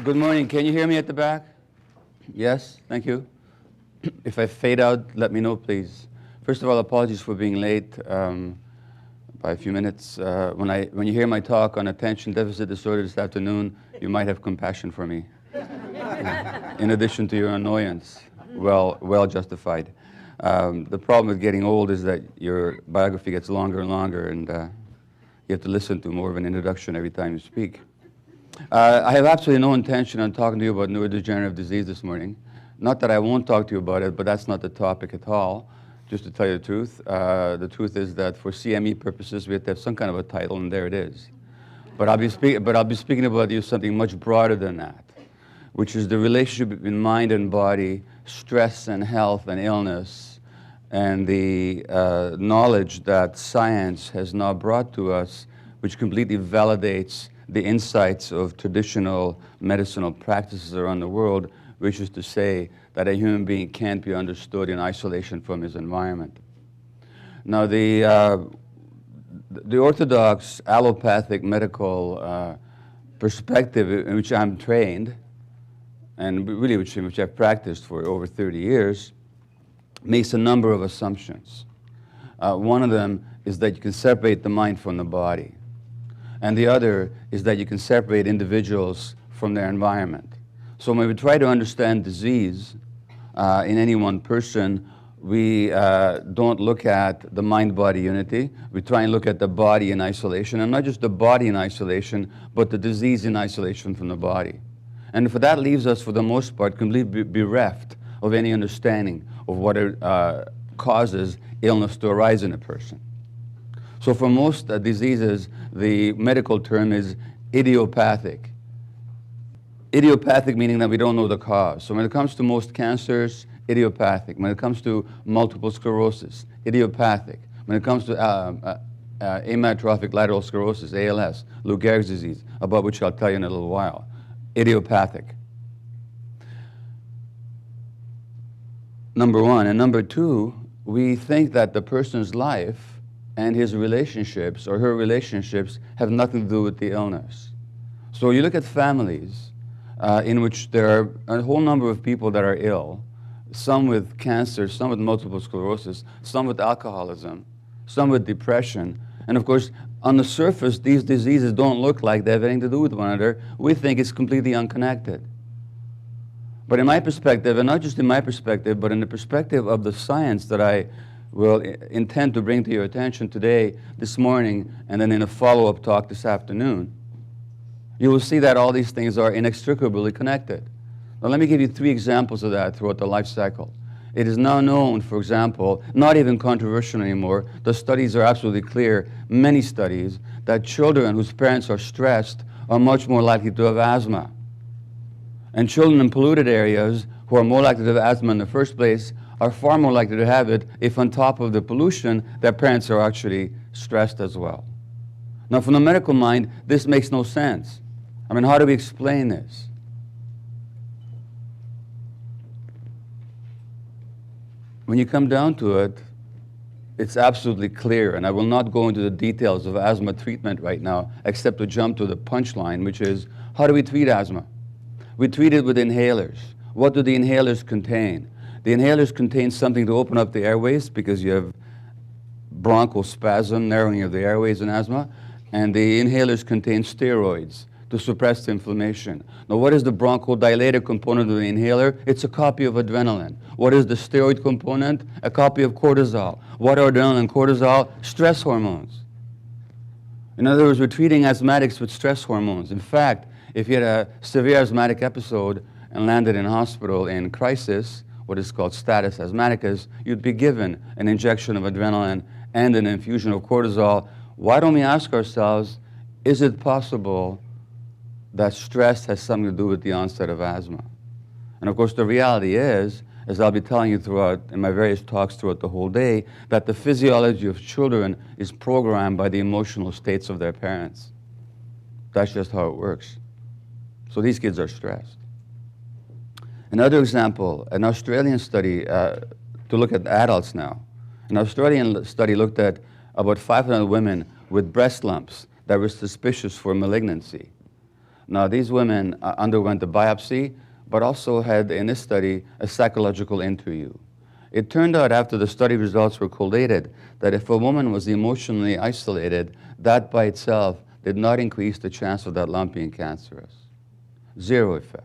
Good morning. Can you hear me at the back? Yes, thank you. If I fade out, let me know, please. First of all, apologies for being late by a few minutes. When you hear my talk on attention deficit disorder this afternoon, you might have compassion for me. In addition to your annoyance, well justified. The problem with getting old is that your biography gets longer and longer, and you have to listen to more of an introduction every time you speak. I have absolutely no intention on talking to you about neurodegenerative disease this morning. Not that I won't talk to you about it, but that's not the topic at all, just to tell you the truth. The truth is that for CME purposes, we have to have some kind of a title, and there it is. But I'll be speaking about you something much broader than that, which is the relationship between mind and body, stress and health and illness, and the knowledge that science has now brought to us, which completely validates the insights of traditional medicinal practices around the world, which is to say that a human being can't be understood in isolation from his environment. Now, the orthodox allopathic medical perspective in which I'm trained, and really in which I've practiced for over 30 years, makes a number of assumptions. One of them is that you can separate the mind from the body. And the other is that you can separate individuals from their environment. So when we try to understand disease in any one person, we don't look at the mind-body unity. We try and look at the body in isolation, and not just the body in isolation, but the disease in isolation from the body. And for that leaves us, for the most part, completely bereft of any understanding of what causes illness to arise in a person. So for most diseases, the medical term is idiopathic. Idiopathic meaning that we don't know the cause. So when it comes to most cancers, idiopathic. When it comes to multiple sclerosis, idiopathic. When it comes to amyotrophic lateral sclerosis, ALS, Lou Gehrig's disease, about which I'll tell you in a little while, idiopathic. Number one. And number two, we think that the person's life and his relationships or her relationships have nothing to do with the illness. So you look at families in which there are a whole number of people that are ill, some with cancer, some with multiple sclerosis, some with alcoholism, some with depression. And of course, on the surface, these diseases don't look like they have anything to do with one another. We think it's completely unconnected. But in my perspective, and not just in my perspective, but in the perspective of the science that I will intend to bring to your attention today, this morning, and then in a follow-up talk this afternoon, you will see that all these things are inextricably connected. Now let me give you 3 examples of that throughout the life cycle. It is now known, for example, not even controversial anymore, the studies are absolutely clear, many studies, that children whose parents are stressed are much more likely to have asthma. And children in polluted areas who are more likely to have asthma in the first place are far more likely to have it if on top of the pollution, their parents are actually stressed as well. Now, from the medical mind, this makes no sense. I mean, how do we explain this? When you come down to it, it's absolutely clear, and I will not go into the details of asthma treatment right now, except to jump to the punchline, which is, how do we treat asthma? We treat it with inhalers. What do the inhalers contain? The inhalers contain something to open up the airways because you have bronchospasm, narrowing of the airways in asthma, and the inhalers contain steroids to suppress the inflammation. Now, what is the bronchodilator component of the inhaler? It's a copy of adrenaline. What is the steroid component? A copy of cortisol. What are adrenaline and cortisol? Stress hormones. In other words, we're treating asthmatics with stress hormones. In fact, if you had a severe asthmatic episode and landed in hospital in crisis, what is called status asthmaticus, you'd be given an injection of adrenaline and an infusion of cortisol. Why don't we ask ourselves, is it possible that stress has something to do with the onset of asthma? And of course, the reality is, as I'll be telling you throughout, in my various talks throughout the whole day, that the physiology of children is programmed by the emotional states of their parents. That's just how it works. So these kids are stressed. Another example, an Australian study to look at adults now. An Australian study looked at about 500 women with breast lumps that were suspicious for malignancy. Now, these women underwent the biopsy, but also had, in this study, a psychological interview. It turned out after the study results were collated that if a woman was emotionally isolated, that by itself did not increase the chance of that lump being cancerous. Zero effect.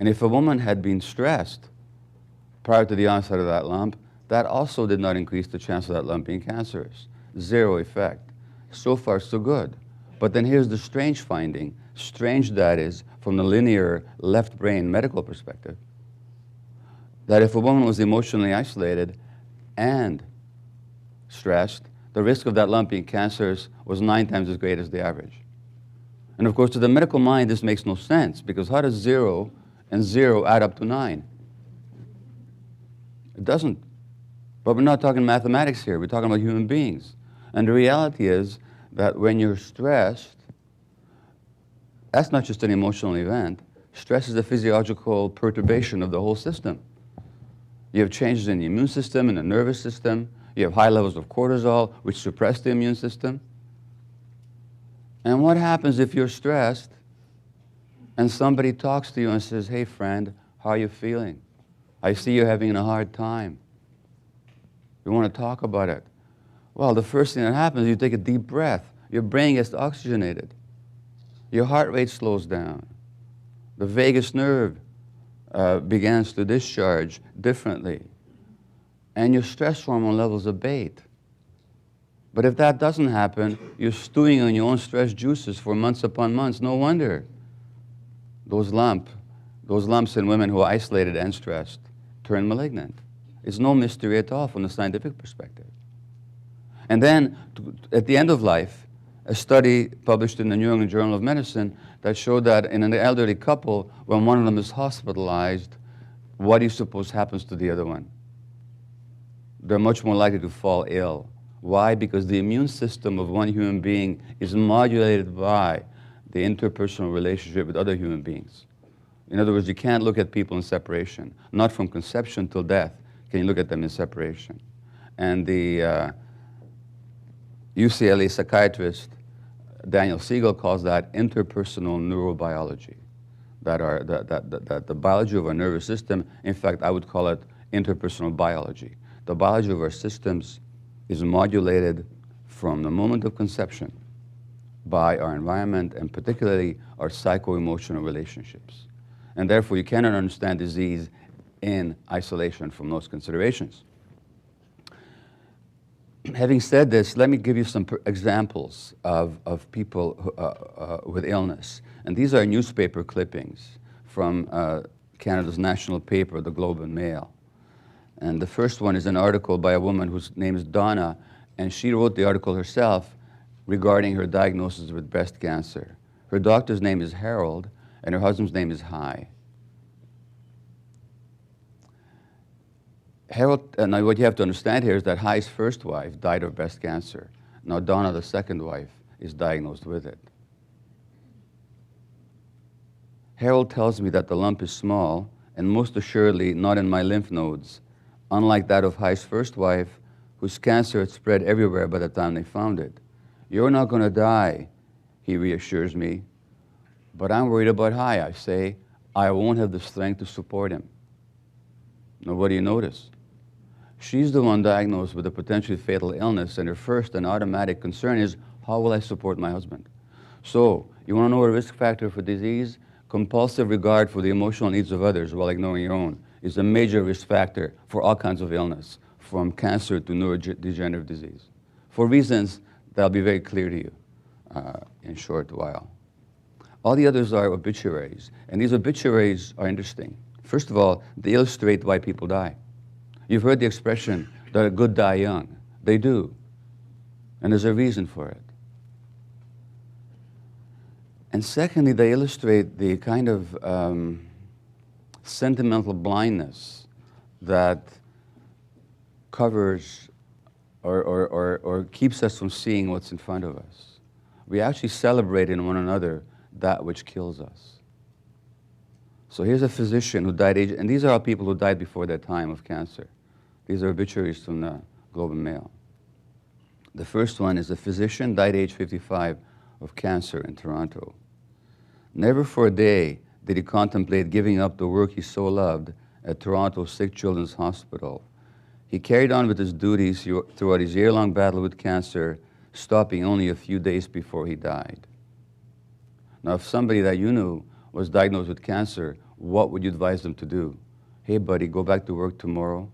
And if a woman had been stressed prior to the onset of that lump, that also did not increase the chance of that lump being cancerous. Zero effect. So far, so good. But then here's the strange finding, strange that is, from the linear left brain medical perspective, that if a woman was emotionally isolated and stressed, the risk of that lump being cancerous was 9 times as great as the average. And of course, to the medical mind, this makes no sense, because how does 0 and 0 add up to 9? It doesn't. But we're not talking mathematics here. We're talking about human beings. And the reality is that when you're stressed, that's not just an emotional event. Stress is a physiological perturbation of the whole system. You have changes in the immune system, in the nervous system. You have high levels of cortisol, which suppress the immune system. And what happens if you're stressed and somebody talks to you and says, "Hey, friend, how are you feeling? I see you're having a hard time. You want to talk about it?" Well, the first thing that happens is you take a deep breath. Your brain gets oxygenated. Your heart rate slows down. The vagus nerve begins to discharge differently. And your stress hormone levels abate. But if that doesn't happen, you're stewing on your own stress juices for months upon months. No wonder those lumps in women who are isolated and stressed turn malignant. It's no mystery at all from the scientific perspective. And then, at the end of life, a study published in the New England Journal of Medicine that showed that in an elderly couple, when one of them is hospitalized, what do you suppose happens to the other one? They're much more likely to fall ill. Why? Because the immune system of one human being is modulated by the interpersonal relationship with other human beings. In other words, you can't look at people in separation. Not from conception till death can you look at them in separation. And the UCLA psychiatrist Daniel Siegel calls that interpersonal neurobiology. That the biology of our nervous system, in fact, I would call it interpersonal biology. The biology of our systems is modulated from the moment of conception by our environment and particularly our psycho-emotional relationships. And therefore, you cannot understand disease in isolation from those considerations. Having said this, let me give you some examples of people with illness. And these are newspaper clippings from Canada's national paper, the Globe and Mail. And the first one is an article by a woman whose name is Donna, and she wrote the article herself regarding her diagnosis with breast cancer. Her doctor's name is Harold, and her husband's name is Hai. Harold, now what you have to understand here is that Hai's first wife died of breast cancer. Now Donna, the second wife, is diagnosed with it. Harold tells me that the lump is small and most assuredly not in my lymph nodes, unlike that of Hai's first wife, whose cancer had spread everywhere by the time they found it. "You're not going to die," he reassures me. "But I'm worried about Hai," I say. "I won't have the strength to support him." Now, what do you notice? She's the one diagnosed with a potentially fatal illness, and her first and automatic concern is, how will I support my husband? So, you want to know a risk factor for disease? Compulsive regard for the emotional needs of others while ignoring your own is a major risk factor for all kinds of illness, from cancer to neurodegenerative disease, for reasons that'll be very clear to you in a short while. All the others are obituaries, and these obituaries are interesting. First of all, they illustrate why people die. You've heard the expression, that the good die young. They do, and there's a reason for it. And secondly, they illustrate the kind of sentimental blindness that covers or keeps us from seeing what's in front of us. We actually celebrate in one another that which kills us. So here's a physician who died and these are all people who died before their time of cancer. These are obituaries from the Globe and Mail. The first one is a physician, died age 55 of cancer in Toronto. Never for a day did he contemplate giving up the work he so loved at Toronto's Sick Children's Hospital. He carried on with his duties throughout his year-long battle with cancer, stopping only a few days before he died. Now, if somebody that you knew was diagnosed with cancer, what would you advise them to do? Hey, buddy, go back to work tomorrow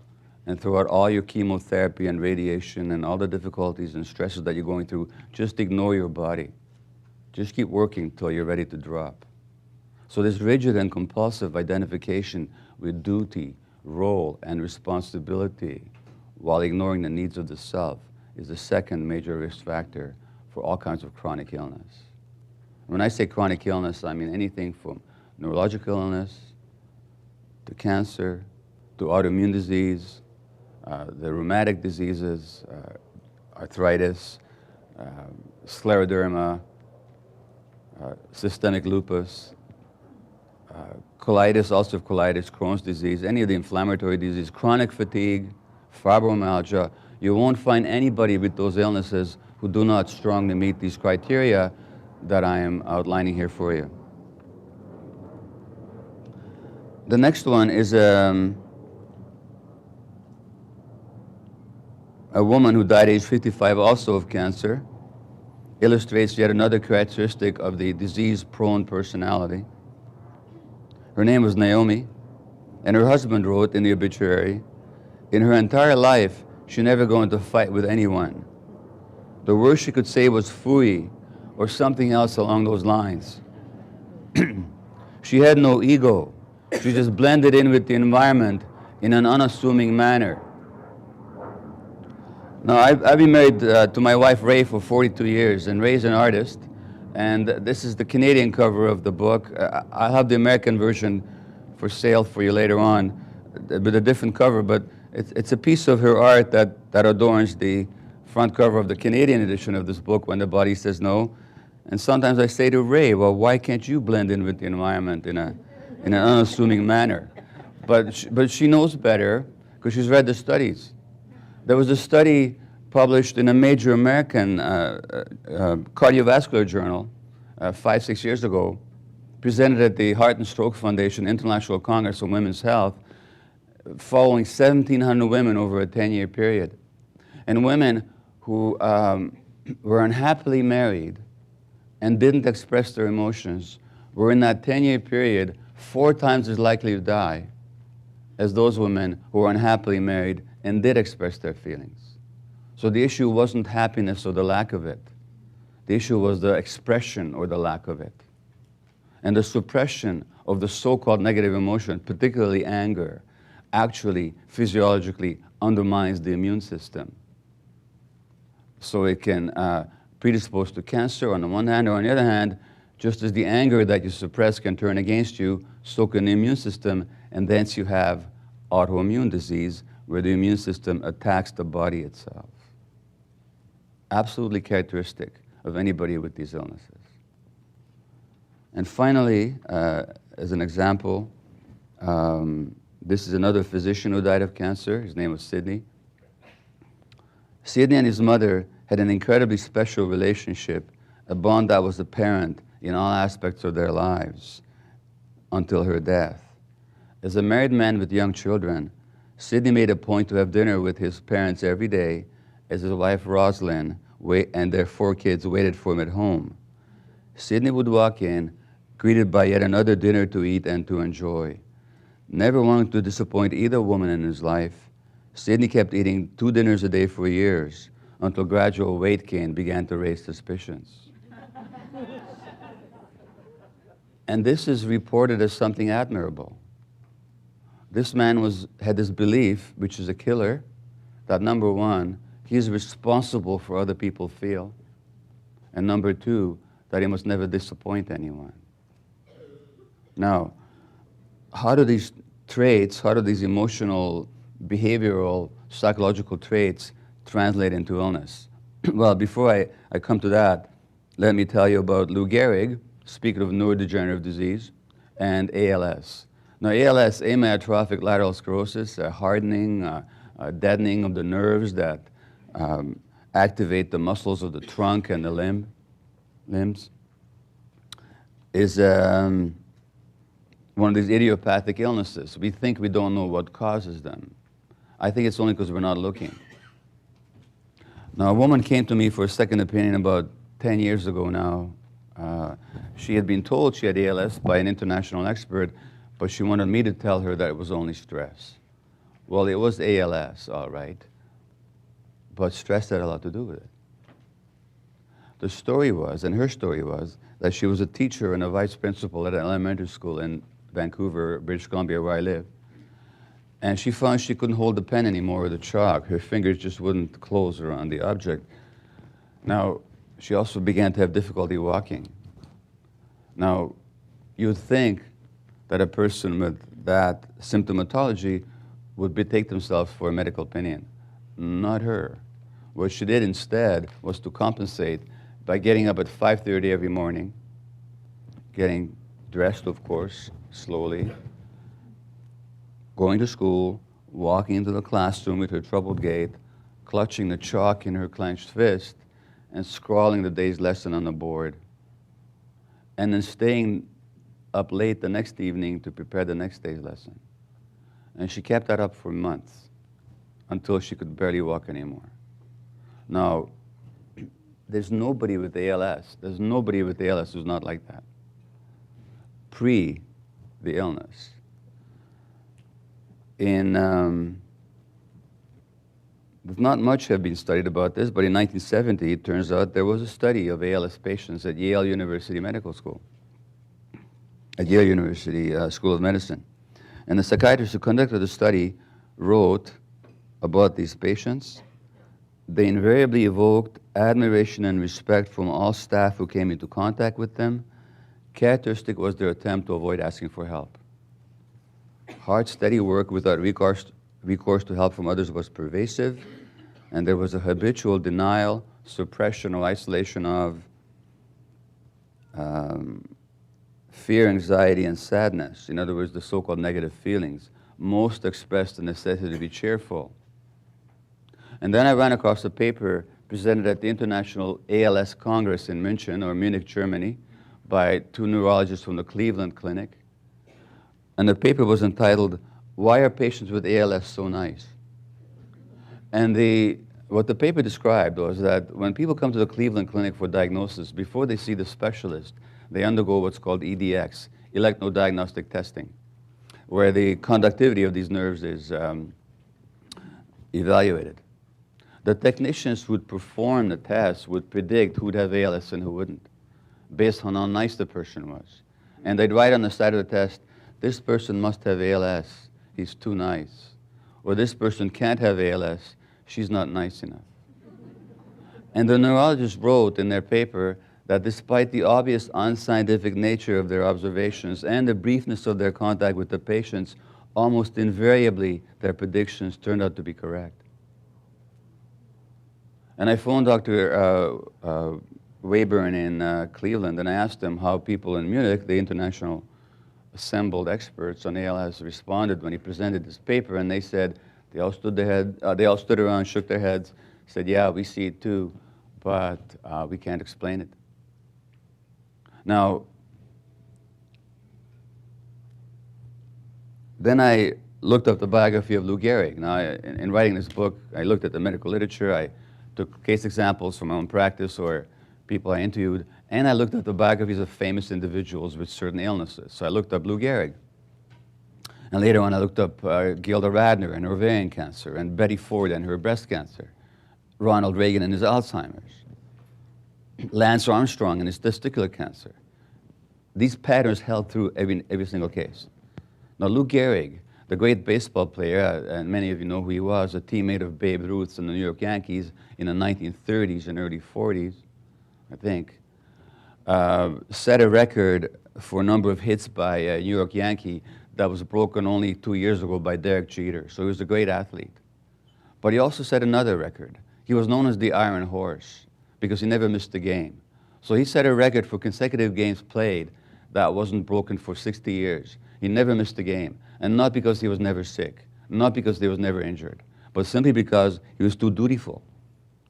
and throughout all your chemotherapy and radiation and all the difficulties and stresses that you're going through, just ignore your body. Just keep working till you're ready to drop. So this rigid and compulsive identification with duty, role, and responsibility while ignoring the needs of the self is the second major risk factor for all kinds of chronic illness. When I say chronic illness, I mean anything from neurological illness to cancer to autoimmune disease, the rheumatic diseases, arthritis, scleroderma, systemic lupus, colitis, ulcerative colitis, Crohn's disease, any of the inflammatory diseases, chronic fatigue, fibromyalgia. You won't find anybody with those illnesses who do not strongly meet these criteria that I am outlining here for you. The next one is a woman who died at age 55 also of cancer. Illustrates yet another characteristic of the disease-prone personality. Her name was Naomi, and her husband wrote in the obituary, in her entire life, she never got into a fight with anyone. The worst she could say was phooey, or something else along those lines. She had no ego. She just blended in with the environment in an unassuming manner. Now, I've been married to my wife, Ray, for 42 years, and Ray's an artist, and this is the Canadian cover of the book. I'll have the American version for sale for you later on with a different cover, but it's a piece of her art that adorns the front cover of the Canadian edition of this book, When the Body Says No. And sometimes I say to Ray, well, why can't you blend in with the environment in an unassuming manner? But she knows better because she's read the studies. There was a study published in a major American cardiovascular journal 5-6 years ago, presented at the Heart and Stroke Foundation International Congress on Women's Health, following 1,700 women over a 10-year period. And women who were unhappily married and didn't express their emotions were in that 10-year period 4 times as likely to die as those women who were unhappily married and did express their feelings. So the issue wasn't happiness or the lack of it. The issue was the expression or the lack of it. And the suppression of the so-called negative emotion, particularly anger, actually physiologically undermines the immune system. So it can predispose to cancer on the one hand, or on the other hand, just as the anger that you suppress can turn against you, so can the immune system, and thence you have autoimmune disease, where the immune system attacks the body itself. Absolutely characteristic of anybody with these illnesses. And finally, as an example, this is another physician who died of cancer. His name was Sidney. Sidney and his mother had an incredibly special relationship, a bond that was apparent in all aspects of their lives until her death. As a married man with young children, Sidney made a point to have dinner with his parents every day as his wife Rosalind and their 4 kids waited for him at home. Sidney would walk in, greeted by yet another dinner to eat and to enjoy. Never wanting to disappoint either woman in his life, Sidney kept eating 2 dinners a day for years until gradual weight gain began to raise suspicions. And this is reported as something admirable. This man had this belief, which is a killer, that number 1, he is responsible for other people feel, and number 2, that he must never disappoint anyone. Now, how do these traits, how do these emotional, behavioral, psychological traits translate into illness? Well, before I come to that, let me tell you about Lou Gehrig, speaking of neurodegenerative disease, and ALS. Now, ALS, amyotrophic lateral sclerosis, a hardening, deadening of the nerves that activate the muscles of the trunk and the limbs. is one of these idiopathic illnesses. We think we don't know what causes them. I think it's only because we're not looking. Now, a woman came to me for a second opinion about 10 years ago now. She had been told she had ALS by an international expert, but she wanted me to tell her that it was only stress. Well, it was ALS, all right, but stress had a lot to do with it. The story was, and her story was, that she was a teacher and a vice principal at an elementary school in Vancouver, British Columbia, where I live. And she found she couldn't hold the pen anymore or the chalk. Her fingers just wouldn't close around the object. Now, she also began to have difficulty walking. Now, you'd think that a person with that symptomatology would take themselves for a medical opinion. Not her. What she did instead was to compensate by getting up at 5:30 every morning, getting dressed, of course, slowly, going to school, walking into the classroom with her troubled gait, clutching the chalk in her clenched fist, and scrawling the day's lesson on the board, and then staying up late the next evening to prepare the next day's lesson. And she kept that up for months until she could barely walk anymore. Now, there's nobody with ALS. There's nobody with ALS who's not like that. Pre the illness. Not much have been studied about this, but in 1970, it turns out there was a study of ALS patients at Yale University Medical School, at Yale University School of Medicine. And the psychiatrist who conducted the study wrote about these patients. They invariably evoked admiration and respect from all staff who came into contact with them. Characteristic was their attempt to avoid asking for help. Hard, steady work without recourse to help from others was pervasive, and there was a habitual denial, suppression, or isolation of fear, anxiety, and sadness. In other words, the so-called negative feelings. Most expressed the necessity to be cheerful. And then I ran across a paper presented at the International ALS Congress in Munich, Germany, by two neurologists from the Cleveland Clinic. And the paper was entitled, "Why Are Patients with ALS So Nice?" And what the paper described was that when people come to the Cleveland Clinic for diagnosis, before they see the specialist, they undergo what's called EDX, electrodiagnostic testing, where the conductivity of these nerves is evaluated. The technicians who would perform the test would predict who would have ALS and who wouldn't, based on how nice the person was. And they'd write on the side of the test, "This person must have ALS, he's too nice." Or "This person can't have ALS, she's not nice enough." And the neurologists wrote in their paper that despite the obvious unscientific nature of their observations and the briefness of their contact with the patients, almost invariably their predictions turned out to be correct. And I phoned Dr. Wayburn in Cleveland, and I asked him how people in Munich, the international assembled experts on ALS, responded when he presented this paper, and they said they all stood around, shook their heads, said, "Yeah, we see it too, but we can't explain it." Now, then I looked up the biography of Lou Gehrig. Now, in writing this book, I looked at the medical literature, I took case examples from my own practice or people I interviewed, and I looked at the biographies of famous individuals with certain illnesses. So I looked up Lou Gehrig. And later on, I looked up Gilda Radner and her ovarian cancer, and Betty Ford and her breast cancer, Ronald Reagan and his Alzheimer's, Lance Armstrong and his testicular cancer. These patterns held through every single case. Now, Lou Gehrig, the great baseball player, and many of you know who he was, a teammate of Babe Ruth's in the New York Yankees in the 1930s and early 40s, I think, set a record for a number of hits by a New York Yankee that was broken only 2 years ago by Derek Jeter. So he was a great athlete. But he also set another record. He was known as the Iron Horse because he never missed a game. So he set a record for consecutive games played that wasn't broken for 60 years. He never missed a game. And not because he was never sick, not because he was never injured, but simply because he was too dutiful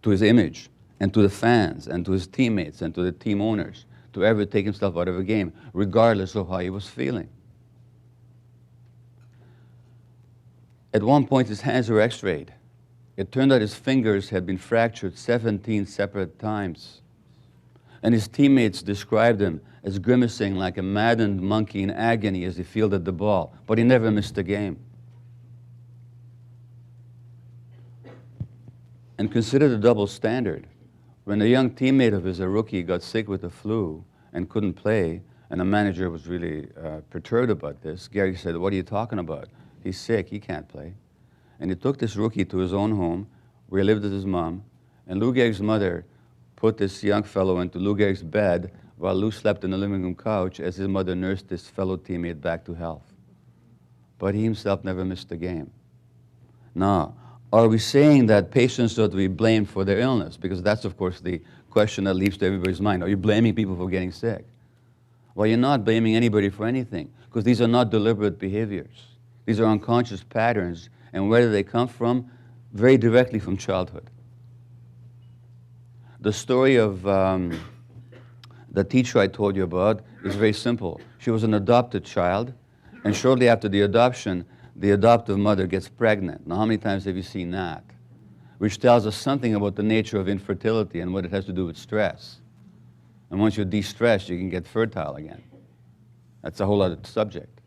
to his image and to the fans and to his teammates and to the team owners to ever take himself out of a game, regardless of how he was feeling. At one point, his hands were x-rayed. It turned out his fingers had been fractured 17 separate times. And his teammates described him as grimacing like a maddened monkey in agony as he fielded the ball, but he never missed a game. And consider the double standard. When a young teammate of his, a rookie, got sick with the flu and couldn't play, and the manager was really perturbed about this, Gary said, "What are you talking about? He's sick, he can't play." And he took this rookie to his own home, where he lived with his mom, and Lou Gehrig's mother put this young fellow into Lou Gehrig's bed while Lou slept in the living room couch as his mother nursed his fellow teammate back to health. But he himself never missed a game. Now, are we saying that patients ought to be blamed for their illness? Because that's, of course, the question that leaps to everybody's mind. Are you blaming people for getting sick? Well, you're not blaming anybody for anything, because these are not deliberate behaviors. These are unconscious patterns, and where do they come from? Very directly from childhood. The story of the teacher I told you about is very simple. She was an adopted child, and shortly after the adoption, the adoptive mother gets pregnant. Now, how many times have you seen that? Which tells us something about the nature of infertility and what it has to do with stress. And once you're de-stressed, you can get fertile again. That's a whole other subject.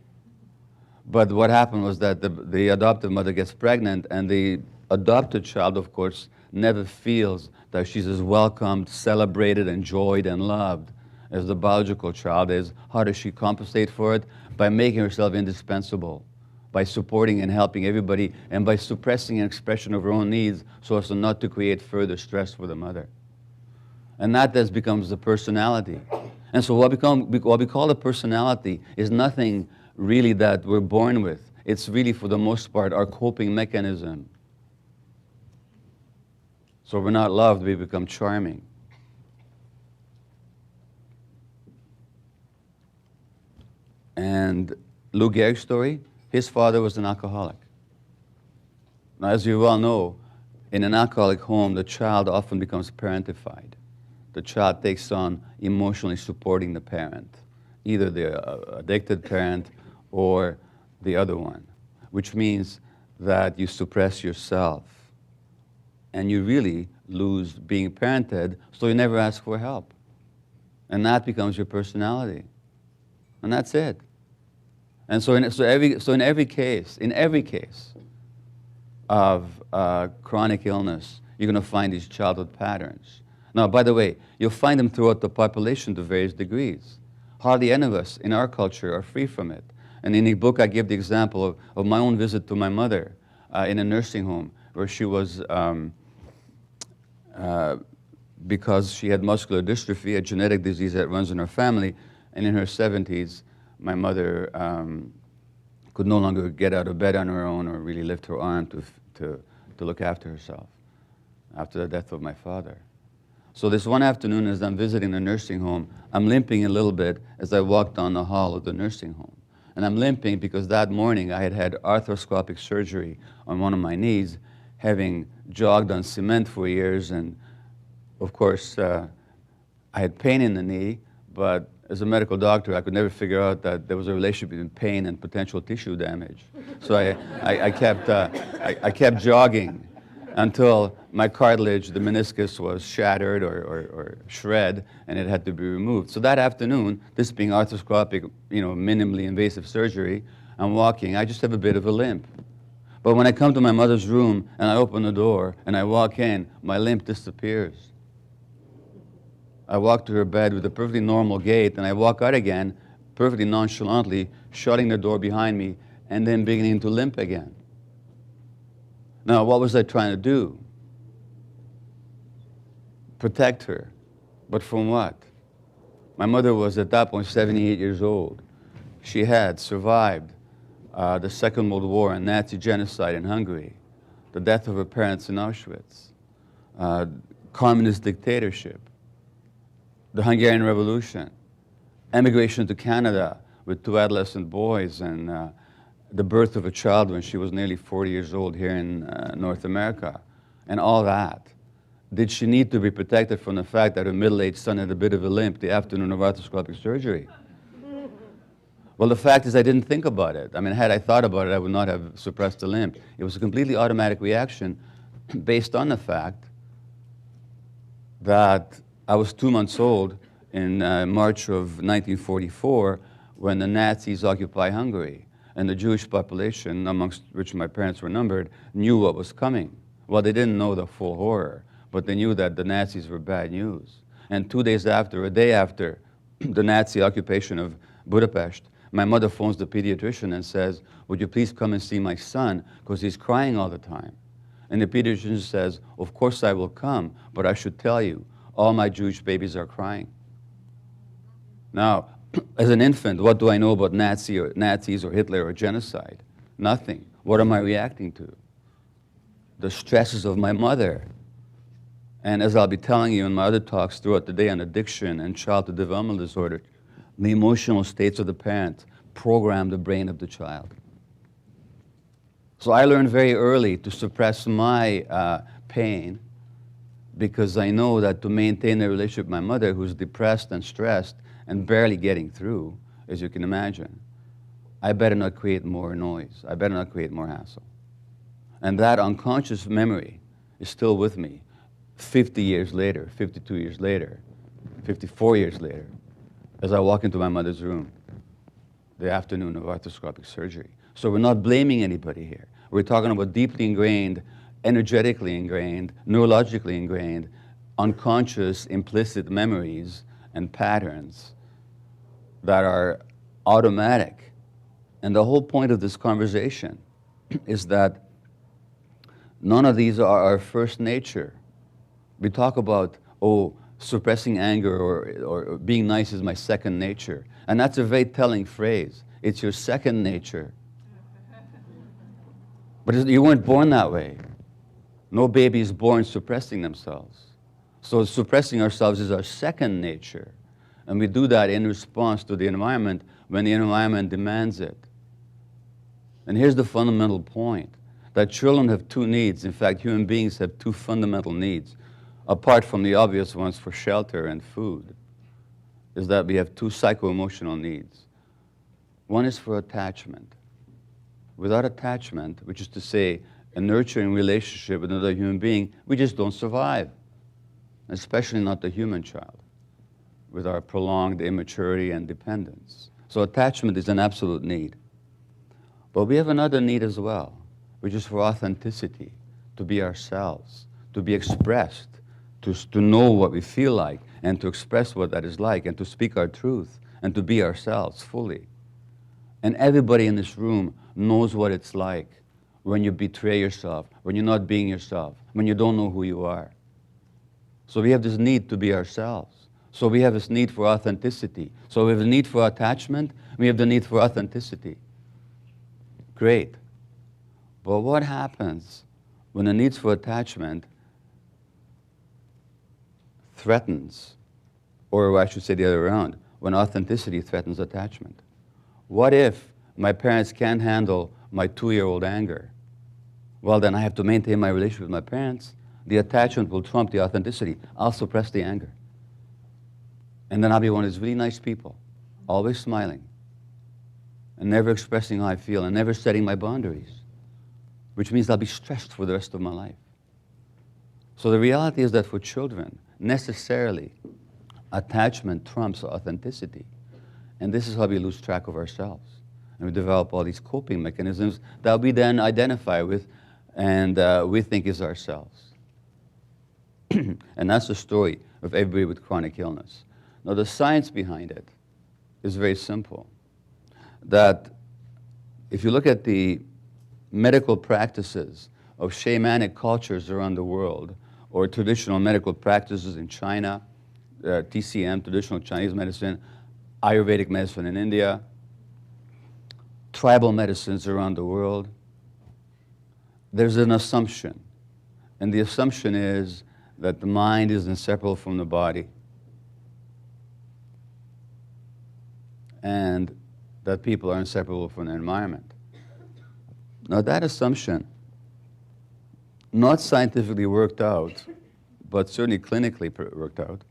But what happened was that the adoptive mother gets pregnant, and the adopted child, of course, never feels that she's as welcomed, celebrated, enjoyed, and loved as the biological child is. How does she compensate for it? By making herself indispensable, by supporting and helping everybody, and by suppressing an expression of her own needs so as not to create further stress for the mother. And that thus becomes the personality. And so what we call a personality is nothing really that we're born with. It's really, for the most part, our coping mechanism. So we're not loved, we become charming. And Lou Gehrig's story, his father was an alcoholic. Now, as you well know, in an alcoholic home, the child often becomes parentified. The child takes on emotionally supporting the parent, either the addicted parent or the other one, which means that you suppress yourself and you really lose being parented, so you never ask for help. And that becomes your personality. And that's it. And so in every case of chronic illness, you're going to find these childhood patterns. Now, by the way, you'll find them throughout the population to various degrees. Hardly any of us in our culture are free from it. And in the book, I give the example of my own visit to my mother in a nursing home, where she was, because she had muscular dystrophy, a genetic disease that runs in her family, and in her 70s, my mother could no longer get out of bed on her own or really lift her arm to look after herself after the death of my father. So this one afternoon, as I'm visiting the nursing home, I'm limping a little bit as I walk down the hall of the nursing home. And I'm limping because that morning I had had arthroscopic surgery on one of my knees, having jogged on cement for years. And of course, I had pain in the knee, but as a medical doctor, I could never figure out that there was a relationship between pain and potential tissue damage. So I kept jogging until my cartilage, the meniscus, was shattered or shred, and it had to be removed. So that afternoon, this being arthroscopic, minimally invasive surgery, I'm walking. I just have a bit of a limp. But when I come to my mother's room and I open the door and I walk in, my limp disappears. I walk to her bed with a perfectly normal gait, and I walk out again, perfectly nonchalantly, shutting the door behind me, and then beginning to limp again. Now, what was I trying to do? Protect her. But from what? My mother was at that point 78 years old. She had survived the Second World War and Nazi genocide in Hungary, the death of her parents in Auschwitz, communist dictatorship, the Hungarian Revolution, emigration to Canada with 2 adolescent boys, and the birth of a child when she was nearly 40 years old here in North America, and all that. did she need to be protected from the fact that her middle-aged son had a bit of a limp the afternoon of arthroscopic surgery? Well, the fact is I didn't think about it. I mean, had I thought about it, I would not have suppressed the limp. It was a completely automatic reaction based on the fact that I was 2 months old in March of 1944 when the Nazis occupied Hungary. And the Jewish population, amongst which my parents were numbered, knew what was coming. Well, they didn't know the full horror, but they knew that the Nazis were bad news. And 2 days after, a day after the Nazi occupation of Budapest, my mother phones the pediatrician and says, would you please come and see my son, because he's crying all the time. And the pediatrician says, of course I will come, but I should tell you, all my Jewish babies are crying. Now, as an infant, what do I know about Nazis or Hitler or genocide? Nothing. What am I reacting to? The stresses of my mother. And as I'll be telling you in my other talks throughout the day on addiction and childhood developmental disorder, the emotional states of the parent program the brain of the child. So I learned very early to suppress my pain because I know that to maintain a relationship with my mother, who's depressed and stressed and barely getting through, as you can imagine, I better not create more noise. I better not create more hassle. And that unconscious memory is still with me 50 years later, 52 years later, 54 years later, as I walk into my mother's room the afternoon of arthroscopic surgery. So we're not blaming anybody here. We're talking about deeply ingrained, energetically ingrained, neurologically ingrained, unconscious, implicit memories and patterns that are automatic. And the whole point of this conversation is that none of these are our first nature. We talk about, oh, suppressing anger or being nice is my second nature. And that's a very telling phrase. It's your second nature. But you weren't born that way. No baby is born suppressing themselves. So suppressing ourselves is our second nature. And we do that in response to the environment when the environment demands it. And here's the fundamental point, that children have two needs. In fact, human beings have two fundamental needs, apart from the obvious ones for shelter and food, is that we have two psycho-emotional needs. One is for attachment. Without attachment, which is to say a nurturing relationship with another human being, we just don't survive, especially not the human child, with our prolonged immaturity and dependence. So attachment is an absolute need. But we have another need as well, which is for authenticity, to be ourselves, to be expressed, to know what we feel like, and to express what that is like, and to speak our truth, and to be ourselves fully. And everybody in this room knows what it's like when you betray yourself, when you're not being yourself, when you don't know who you are. So we have this need to be ourselves. So we have this need for authenticity. So we have the need for attachment, we have the need for authenticity. Great. But what happens when the needs for attachment threatens, or I should say the other way around, when authenticity threatens attachment? What if my parents can't handle my 2-year-old anger? Well, then I have to maintain my relationship with my parents. The attachment will trump the authenticity. I'll suppress the anger. And then I'll be one of these really nice people, always smiling, and never expressing how I feel, and never setting my boundaries, which means I'll be stressed for the rest of my life. So the reality is that for children, necessarily, attachment trumps authenticity. And this is how we lose track of ourselves. And we develop all these coping mechanisms that we then identify with and we think is ourselves. And that's the story of everybody with chronic illness. Now, the science behind it is very simple. That if you look at the medical practices of shamanic cultures around the world, or traditional medical practices in China, TCM, traditional Chinese medicine, Ayurvedic medicine in India, tribal medicines around the world, there's an assumption. And the assumption is that the mind is inseparable from the body, and that people are inseparable from the environment. Now that assumption, not scientifically worked out, but certainly clinically worked out,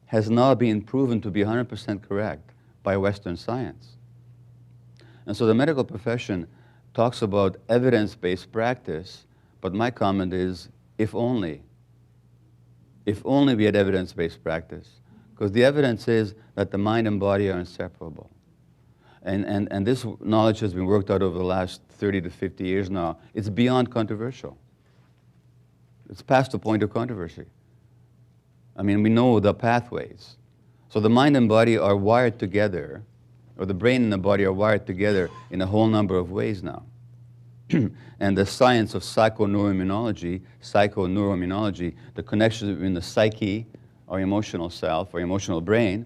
has now been proven to be 100% correct by Western science. And so the medical profession talks about evidence-based practice, but my comment is, if only. If only we had evidence-based practice. Because the evidence is that the mind and body are inseparable. And this knowledge has been worked out over the last 30 to 50 years now. It's beyond controversial. It's past the point of controversy. I mean, we know the pathways. So the mind and body are wired together, or the brain and the body are wired together in a whole number of ways now. And the science of psychoneuroimmunology, the connection between the psyche, our emotional self, our emotional brain,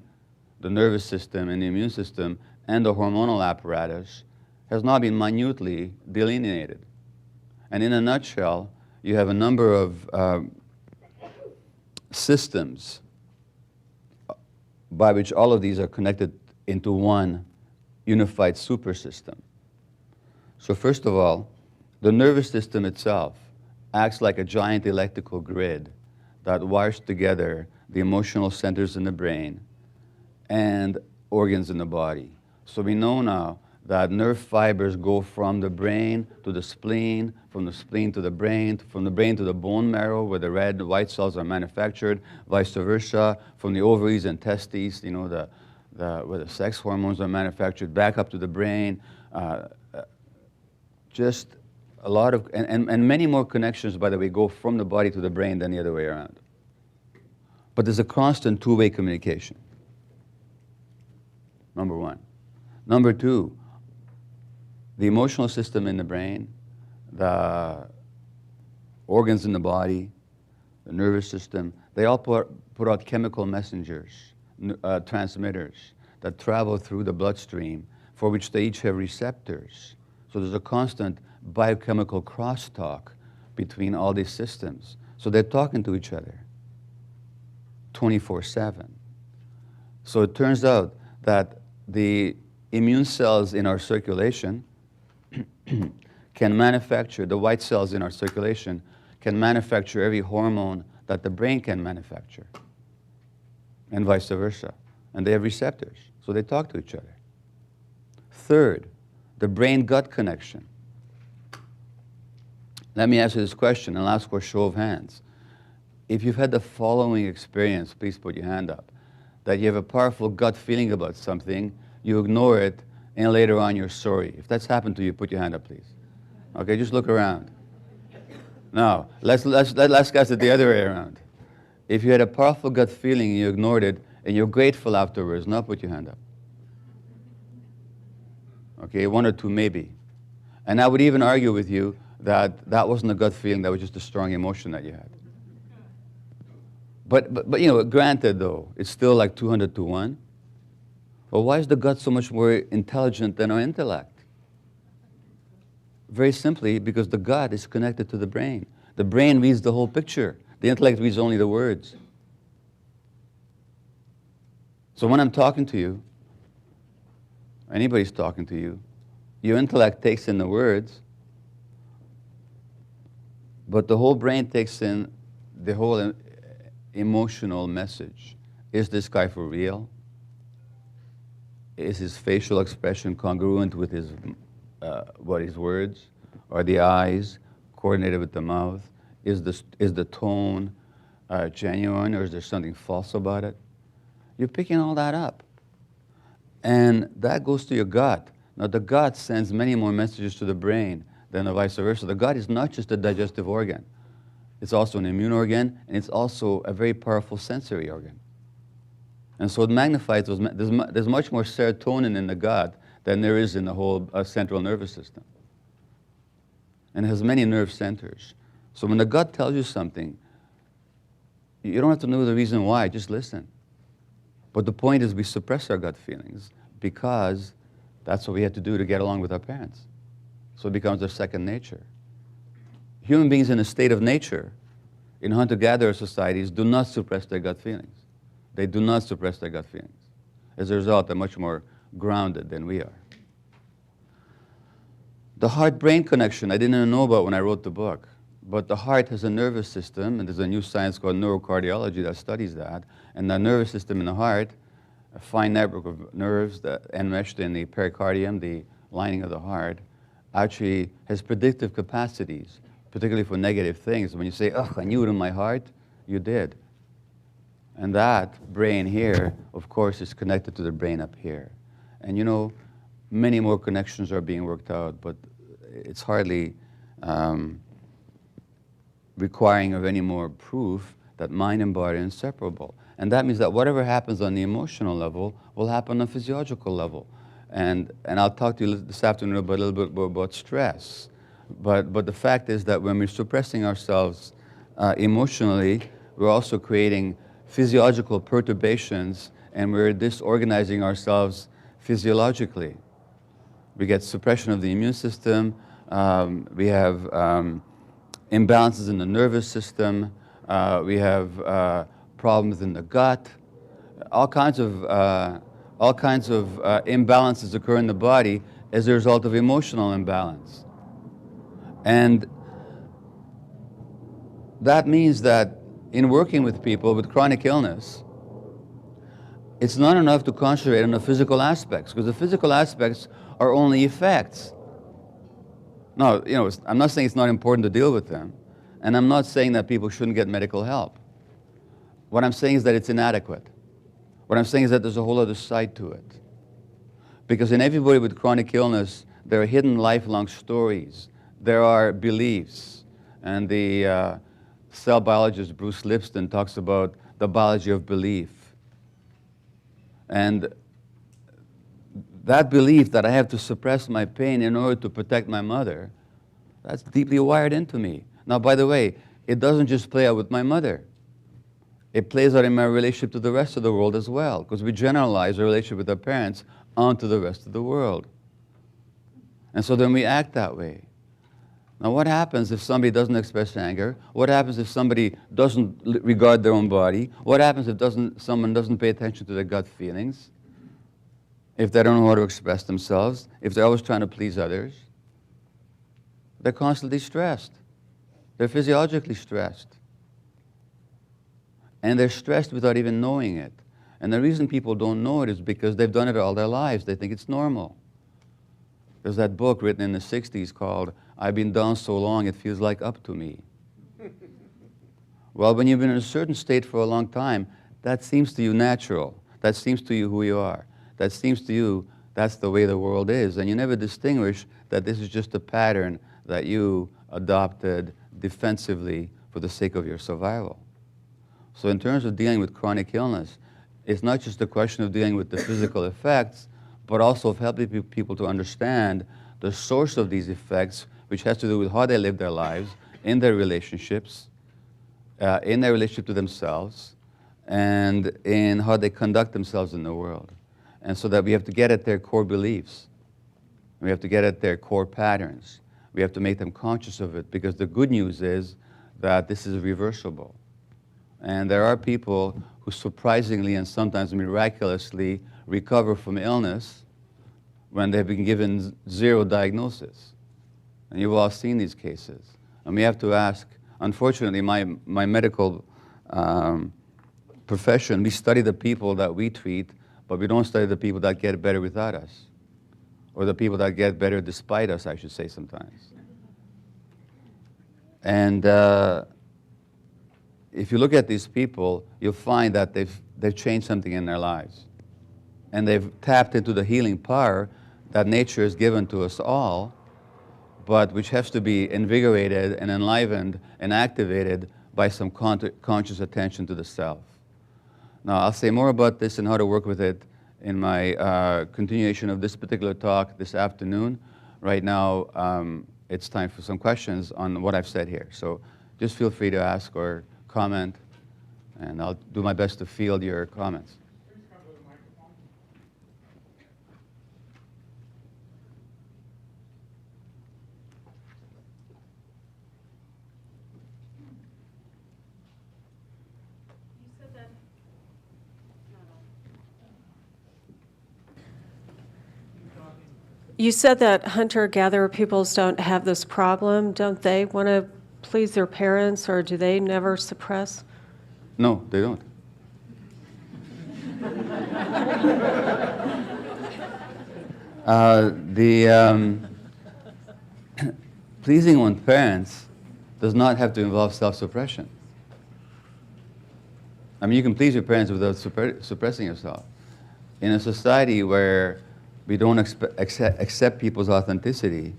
the nervous system and the immune system, and the hormonal apparatus, has now been minutely delineated. And in a nutshell, you have a number of systems by which all of these are connected into one unified super system. So first of all, the nervous system itself acts like a giant electrical grid that wires together the emotional centers in the brain and organs in the body. So we know now that nerve fibers go from the brain to the spleen, from the spleen to the brain, from the brain to the bone marrow where the red and white cells are manufactured, vice versa, from the ovaries and testes, you know, where the sex hormones are manufactured, back up to the brain. Just a lot of, and many more connections, by the way, go from the body to the brain than the other way around. But there's a constant two-way communication, number one. Number two, the emotional system in the brain, the organs in the body, the nervous system, they all put out chemical messengers, transmitters that travel through the bloodstream for which they each have receptors. So there's a constant biochemical crosstalk between all these systems. So they're talking to each other 24/7. So it turns out that the immune cells in our circulation can manufacture, the white cells in our circulation can manufacture every hormone that the brain can manufacture, and vice versa. And they have receptors, so they talk to each other. Third, the brain-gut connection. Let me answer this question, and I'll ask for a show of hands. If you've had the following experience, please put your hand up, that you have a powerful gut feeling about something, you ignore it, and later on you're sorry. If that's happened to you, put your hand up, please. Okay, just look around. Now, let's guess it the other way around. If you had a powerful gut feeling and you ignored it, and you're grateful afterwards, now put your hand up. Okay, one or two maybe. And I would even argue with you that that wasn't a gut feeling, that was just a strong emotion that you had. But you know, granted though, it's still like 200 to 1. Well, why is the gut so much more intelligent than our intellect? Very simply, because the gut is connected to the brain. The brain reads the whole picture. The intellect reads only the words. So when I'm talking to you, anybody's talking to you, your intellect takes in the words, but the whole brain takes in the whole emotional message. Is this guy for real? Is his facial expression congruent with his words? Are the eyes coordinated with the mouth? Is the tone genuine, or is there something false about it? You're picking all that up. And that goes to your gut. Now, the gut sends many more messages to the brain than the vice versa. The gut is not just a digestive organ. It's also an immune organ, and it's also a very powerful sensory organ. And so it magnifies those. There's much more serotonin in the gut than there is in the whole central nervous system. And it has many nerve centers. So when the gut tells you something, you don't have to know the reason why, just listen. But the point is we suppress our gut feelings because that's what we had to do to get along with our parents. So it becomes their second nature. Human beings in a state of nature, in hunter-gatherer societies, do not suppress their gut feelings. They do not suppress their gut feelings. As a result, they're much more grounded than we are. The heart-brain connection I didn't even know about when I wrote the book. But the heart has a nervous system, and there's a new science called neurocardiology that studies that. And the nervous system in the heart, a fine network of nerves that enmeshed in the pericardium, the lining of the heart, actually has predictive capacities, particularly for negative things. When you say, "Ugh, I knew it in my heart," you did. And that brain here, of course, is connected to the brain up here. And you know, many more connections are being worked out, but it's hardly requiring of any more proof that mind and body are inseparable. And that means that whatever happens on the emotional level will happen on the physiological level. And I'll talk to you this afternoon about a little bit more about stress. But the fact is that when we're suppressing ourselves emotionally, we're also creating physiological perturbations, and we're disorganizing ourselves physiologically. We get suppression of the immune system. We have imbalances in the nervous system. We have problems in the gut. All kinds of imbalances occur in the body as a result of emotional imbalance. And that means that in working with people with chronic illness, it's not enough to concentrate on the physical aspects, because the physical aspects are only effects. No, you know, I'm not saying it's not important to deal with them, and I'm not saying that people shouldn't get medical help. What I'm saying is that it's inadequate. What I'm saying is that there's a whole other side to it. Because in everybody with chronic illness, there are hidden lifelong stories. There are beliefs. And the cell biologist Bruce Lipton talks about the biology of belief. And that belief that I have to suppress my pain in order to protect my mother, that's deeply wired into me. Now, by the way, it doesn't just play out with my mother. It plays out in my relationship to the rest of the world as well, because we generalize our relationship with our parents onto the rest of the world. And so then we act that way. Now, what happens if somebody doesn't express anger? What happens if somebody doesn't regard their own body? What happens if someone doesn't pay attention to their gut feelings? If they don't know how to express themselves? If they're always trying to please others? They're constantly stressed. They're physiologically stressed. And they're stressed without even knowing it. And the reason people don't know it is because they've done it all their lives. They think it's normal. There's that book written in the 60s called "I've Been Down So Long It Feels Like Up to Me." Well, when you've been in a certain state for a long time, that seems to you natural. That seems to you who you are. That seems to you that's the way the world is. And you never distinguish that this is just a pattern that you adopted defensively for the sake of your survival. So in terms of dealing with chronic illness, it's not just a question of dealing with the physical effects, but also of helping people to understand the source of these effects, which has to do with how they live their lives, in their relationships, in their relationship to themselves, and in how they conduct themselves in the world. And so that we have to get at their core beliefs. We have to get at their core patterns. We have to make them conscious of it, because the good news is that this is reversible. And there are people who surprisingly and sometimes miraculously recover from illness when they've been given zero diagnosis. And you've all seen these cases. And we have to ask, unfortunately, my medical profession, we study the people that we treat, but we don't study the people that get better without us, or the people that get better despite us, I should say sometimes. And if you look at these people, you'll find that they've changed something in their lives. And they've tapped into the healing power that nature has given to us all, but which has to be invigorated and enlivened and activated by some conscious attention to the self. Now, I'll say more about this and how to work with it in my continuation of this particular talk this afternoon. Right now, it's time for some questions on what I've said here. So just feel free to ask or comment, and I'll do my best to field your comments. Please come to the microphone. You said that hunter-gatherer peoples don't have this problem. Don't they want to please their parents, or do they never suppress? No, they don't. Pleasing one's parents does not have to involve self-suppression. I mean, you can please your parents without suppressing yourself. In a society where we don't accept people's authenticity,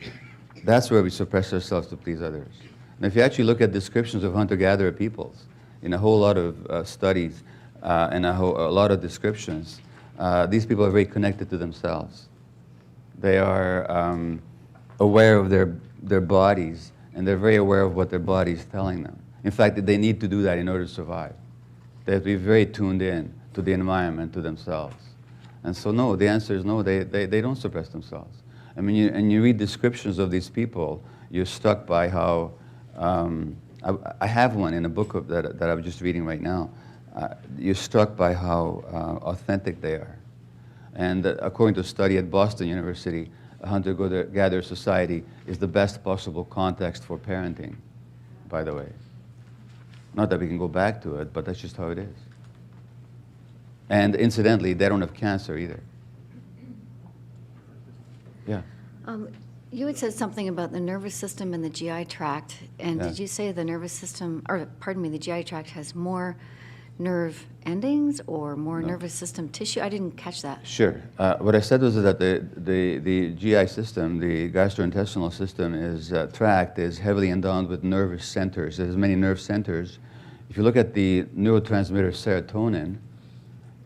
that's where we suppress ourselves to please others. And if you actually look at descriptions of hunter-gatherer peoples, in a whole lot of studies and a lot of descriptions, these people are very connected to themselves. They are aware of their bodies, and they're very aware of what their body is telling them. In fact, they need to do that in order to survive. They have to be very tuned in to the environment, to themselves. And so no, the answer is no, they don't suppress themselves. I mean, you read descriptions of these people, you're struck by how, I have one in a book that I'm just reading right now. You're struck by how authentic they are. And according to a study at Boston University, a hunter-gatherer society is the best possible context for parenting, by the way. Not that we can go back to it, but that's just how it is. And incidentally, they don't have cancer either. Yeah. You had said something about the nervous system and the GI tract, and did you say the nervous system, or pardon me, the GI tract has more nerve endings or more nervous system tissue? I didn't catch that. Sure. What I said was that the GI system, the gastrointestinal system, tract is heavily endowed with nervous centers. There's many nerve centers. If you look at the neurotransmitter serotonin,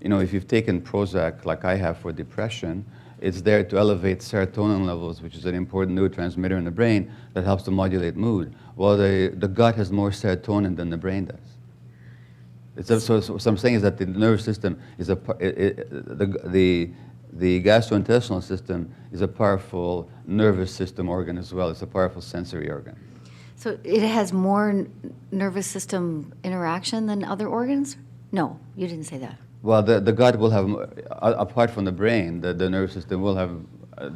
you know, if you've taken Prozac like I have for depression, it's there to elevate serotonin levels, which is an important neurotransmitter in the brain that helps to modulate mood. Well, the gut has more serotonin than the brain does. So what I'm saying is that the nervous system is the gastrointestinal system is a powerful nervous system organ as well. It's a powerful sensory organ. So it has more nervous system interaction than other organs? No, you didn't say that. Well, the gut will have, apart from the brain, the nervous system will have,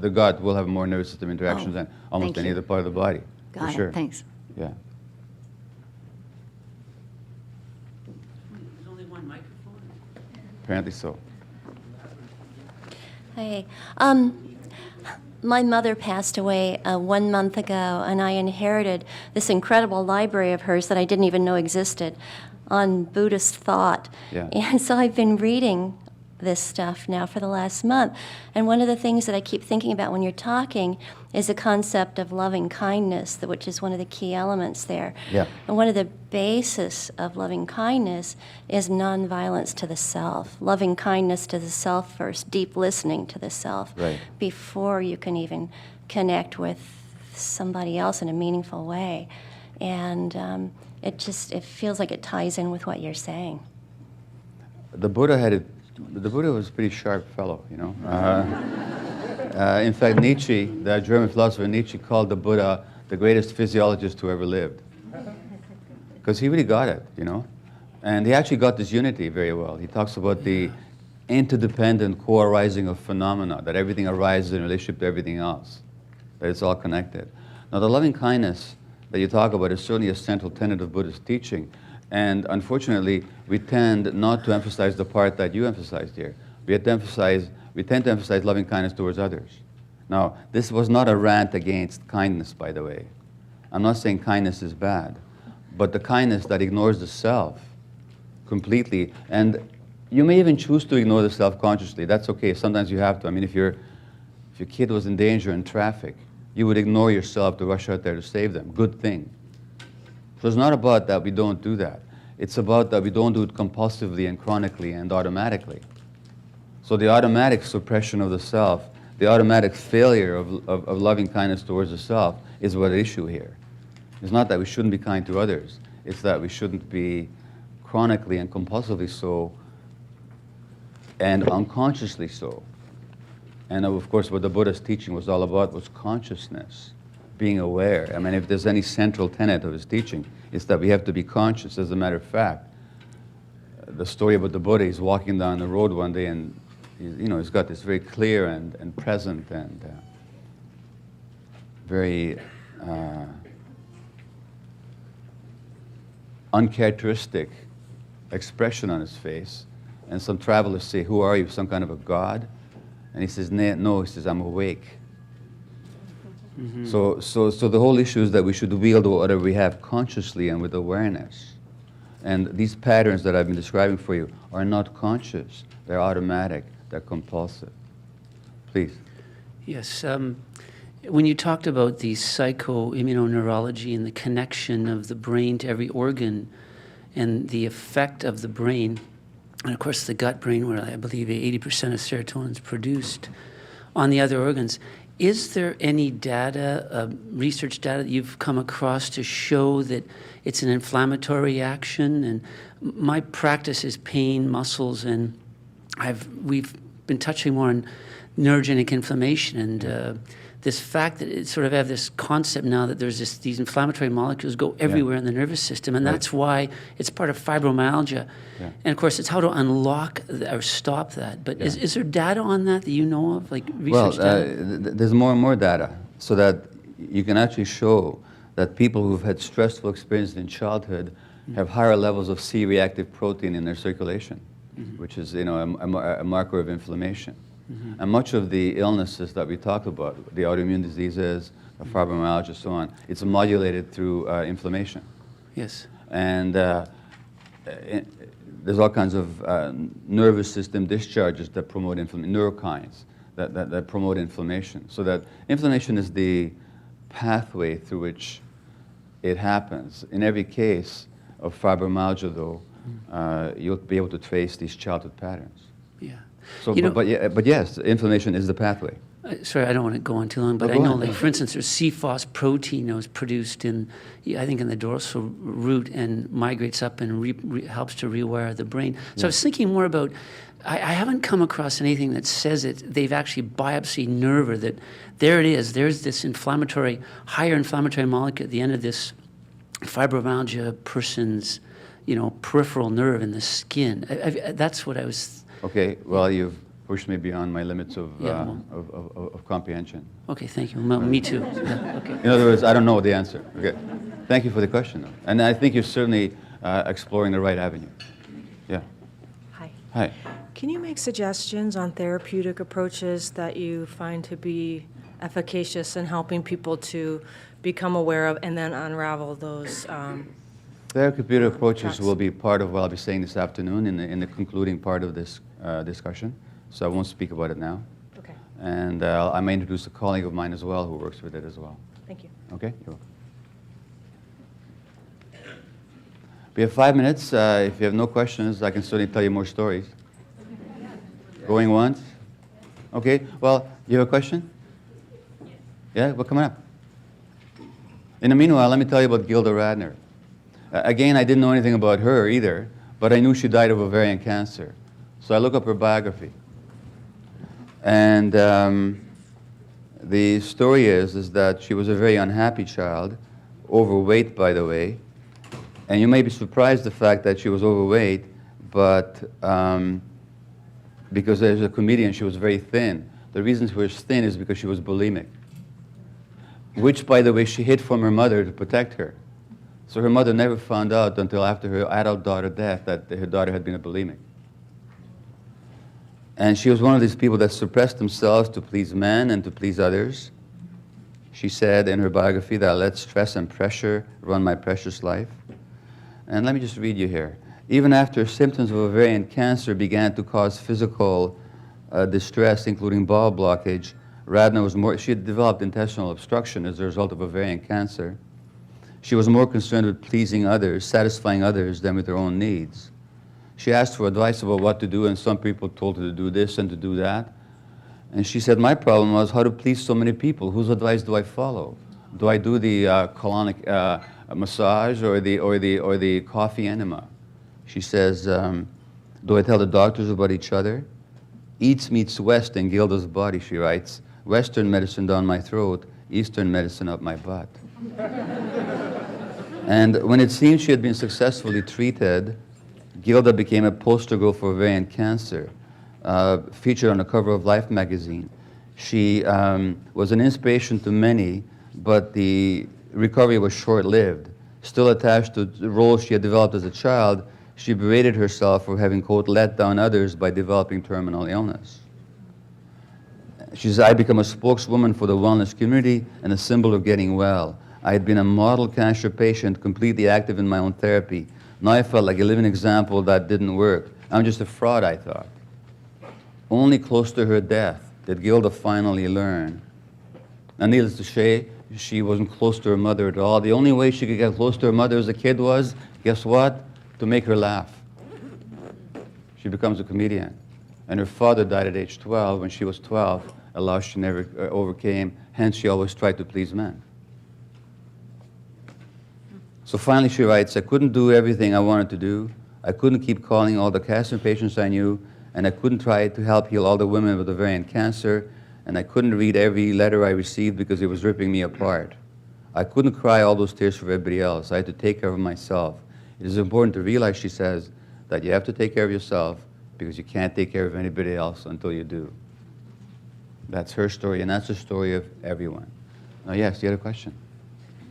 the gut will have more nervous system interactions than almost any other part of the body. Got it, sure. Thanks. Yeah. There's only one microphone. Apparently so. Hey, my mother passed away 1 month ago, and I inherited this incredible library of hers that I didn't even know existed on Buddhist thought. Yeah. And so I've been reading this stuff now for the last month. And one of the things that I keep thinking about when you're talking is the concept of loving kindness, which is one of the key elements there. Yeah. And one of the basis of loving kindness is nonviolence to the self, loving kindness to the self first, deep listening to the self, Right. before you can even connect with somebody else in a meaningful way. And it feels like it ties in with what you're saying. The Buddha was a pretty sharp fellow, you know. In fact, Nietzsche, the German philosopher Nietzsche, called the Buddha the greatest physiologist who ever lived. Because he really got it, you know. And he actually got this unity very well. He talks about the interdependent co-arising of phenomena, that everything arises in relationship to everything else, that it's all connected. Now, the loving kindness that you talk about is certainly a central tenet of Buddhist teaching. And unfortunately, we tend not to emphasize the part that you emphasized here. We tend to emphasize loving kindness towards others. Now, this was not a rant against kindness, by the way. I'm not saying kindness is bad, but the kindness that ignores the self completely, and you may even choose to ignore the self consciously. That's okay. Sometimes you have to. I mean, if your kid was in danger in traffic, you would ignore yourself to rush out there to save them. Good thing. So it's not about that we don't do that. It's about that we don't do it compulsively and chronically and automatically. So the automatic suppression of the self, the automatic failure of loving kindness towards the self is what the issue here. It's not that we shouldn't be kind to others. It's that we shouldn't be chronically and compulsively so and unconsciously so. And of course, what the Buddha's teaching was all about was consciousness, being aware. I mean, if there's any central tenet of his teaching, it's that we have to be conscious. As a matter of fact, the story about the Buddha, he's walking down the road one day and he's got this very clear and present and uncharacteristic expression on his face. And some travelers say, "Who are you, some kind of a god?" And he says, "No," he says, "I'm awake." So the whole issue is that we should wield whatever we have consciously and with awareness. And these patterns that I've been describing for you are not conscious. They're automatic. They're compulsive. Please. Yes. When you talked about the psychoimmunoneurology and the connection of the brain to every organ and the effect of the brain, and of course the gut brain, where I believe 80% of serotonin is produced, on the other organs, is there any data, research data that you've come across to show that it's an inflammatory reaction? And my practice is pain, muscles, and we've been touching more on neurogenic inflammation, and this fact that it sort of have this concept now that there's these inflammatory molecules go everywhere in the nervous system, and that's why it's part of fibromyalgia. Yeah. And of course, it's how to unlock or stop that. But is there data on that you know of, like research data? There's more and more data, so that you can actually show that people who've had stressful experiences in childhood have higher levels of C-reactive protein in their circulation, which is, a marker of inflammation. And much of the illnesses that we talk about, the autoimmune diseases, the fibromyalgia, so on, it's modulated through inflammation. Yes. And there's all kinds of nervous system discharges that promote inflammation, neurokines that promote inflammation. So that inflammation is the pathway through which it happens. In every case of fibromyalgia, though, you'll be able to trace these childhood patterns. Yeah. So, but yes, inflammation is the pathway. Sorry, I don't want to go on too long, but I know, like, for instance, there's CFOS protein that was produced in, I think, in the dorsal root and migrates up and helps to rewire the brain. So I was thinking more about, I haven't come across anything that says it. They've actually biopsied nerve, or that there it is. There's this higher inflammatory molecule at the end of this fibromyalgia person's, peripheral nerve in the skin. That's what I was. Okay, well, you've pushed me beyond my limits of comprehension. Okay, thank you. Well, me too. Yeah, okay. In other words, I don't know the answer. Okay, thank you for the question, though. And I think you're certainly exploring the right avenue. Yeah. Hi. Hi. Can you make suggestions on therapeutic approaches that you find to be efficacious in helping people to become aware of and then unravel those Therapeutic approaches will be part of what I'll be saying this afternoon in the concluding part of this discussion. So I won't speak about it now. Okay. And I may introduce a colleague of mine as well who works with it as well. Thank you. Okay? You're welcome. We have 5 minutes. If you have no questions, I can certainly tell you more stories. Going once? Okay. Well, you have a question? Yeah? Well, come on up. In the meanwhile, let me tell you about Gilda Radner. Again, I didn't know anything about her either, but I knew she died of ovarian cancer. So I look up her biography. And the story is that she was a very unhappy child, overweight, by the way. And you may be surprised the fact that she was overweight, but because as a comedian, she was very thin. The reason she was thin is because she was bulimic, which, by the way, she hid from her mother to protect her. So her mother never found out until after her adult daughter's death that her daughter had been a bulimic. And she was one of these people that suppressed themselves to please men and to please others. She said in her biography that I let stress and pressure run my precious life. And let me just read you here. Even after symptoms of ovarian cancer began to cause physical distress, including bowel blockage, Radner she had developed intestinal obstruction as a result of ovarian cancer. She was more concerned with pleasing others, satisfying others, than with her own needs. She asked for advice about what to do, and some people told her to do this and to do that. And she said, my problem was how to please so many people. Whose advice do I follow? Do I do the colonic massage or the coffee enema? She says, do I tell the doctors about each other? East meets West in Gilda's body, she writes. Western medicine down my throat, Eastern medicine up my butt. And when it seemed she had been successfully treated, Gilda became a poster girl for ovarian cancer, featured on the cover of Life magazine. She was an inspiration to many, but the recovery was short-lived. Still attached to the role she had developed as a child, she berated herself for having, quote, let down others by developing terminal illness. She says, I become a spokeswoman for the wellness community and a symbol of getting well. I had been a model cancer patient, completely active in my own therapy. Now I felt like a living example that didn't work. I'm just a fraud, I thought. Only close to her death did Gilda finally learn. And needless to say, she wasn't close to her mother at all. The only way she could get close to her mother as a kid was, guess what? To make her laugh. She becomes a comedian. And her father died at age 12 when she was 12, a loss she never overcame. Hence, she always tried to please men. So finally she writes, I couldn't do everything I wanted to do. I couldn't keep calling all the cancer patients I knew, and I couldn't try to help heal all the women with ovarian cancer, and I couldn't read every letter I received because it was ripping me apart. I couldn't cry all those tears for everybody else. I had to take care of myself. It is important to realize, she says, that you have to take care of yourself because you can't take care of anybody else until you do. That's her story, and that's the story of everyone. Now, yes, you had a question?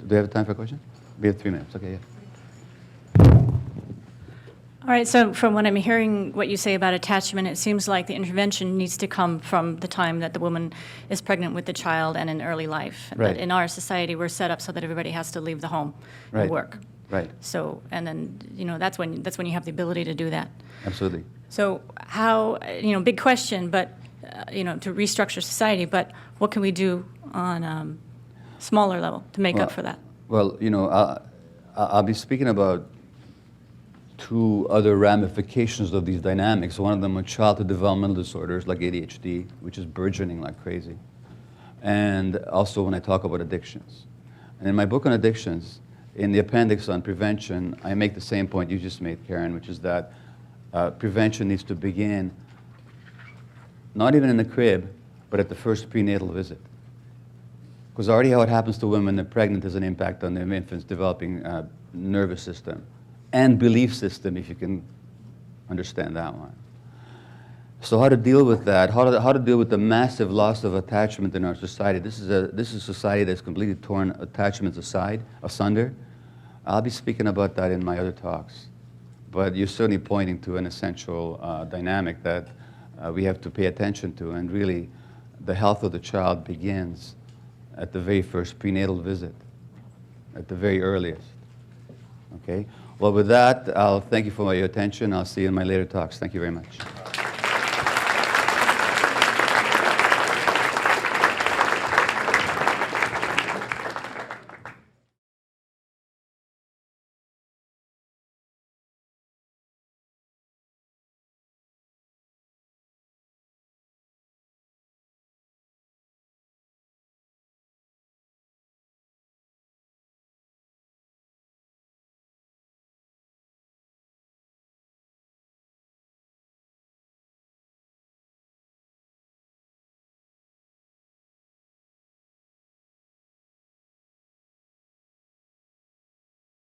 Do we have time for a question? We have 3 minutes. Okay, yeah. All right, so from what I'm hearing, what you say about attachment, it seems like the intervention needs to come from the time that the woman is pregnant with the child and in early life. Right. But in our society, we're set up so that everybody has to leave the home Right. and work. Right. So, and then, that's when you have the ability to do that. Absolutely. So how, big question, but, to restructure society, but what can we do on a smaller level to make up for that? Well, I'll be speaking about 2 other ramifications of these dynamics. One of them are childhood developmental disorders like ADHD, which is burgeoning like crazy. And also when I talk about addictions. And in my book on addictions, in the appendix on prevention, I make the same point you just made, Karen, which is that prevention needs to begin not even in the crib, but at the first prenatal visit. Because already how it happens to women when they're pregnant has an impact on their infant's developing nervous system and belief system, if you can understand that one. So how to deal with that, how to deal with the massive loss of attachment in our society. This is a society that's completely torn attachments asunder. I'll be speaking about that in my other talks. But you're certainly pointing to an essential dynamic that we have to pay attention to, and really the health of the child begins at the very first prenatal visit, at the very earliest. Okay? Well, with that, I'll thank you for your attention. I'll see you in my later talks. Thank you very much.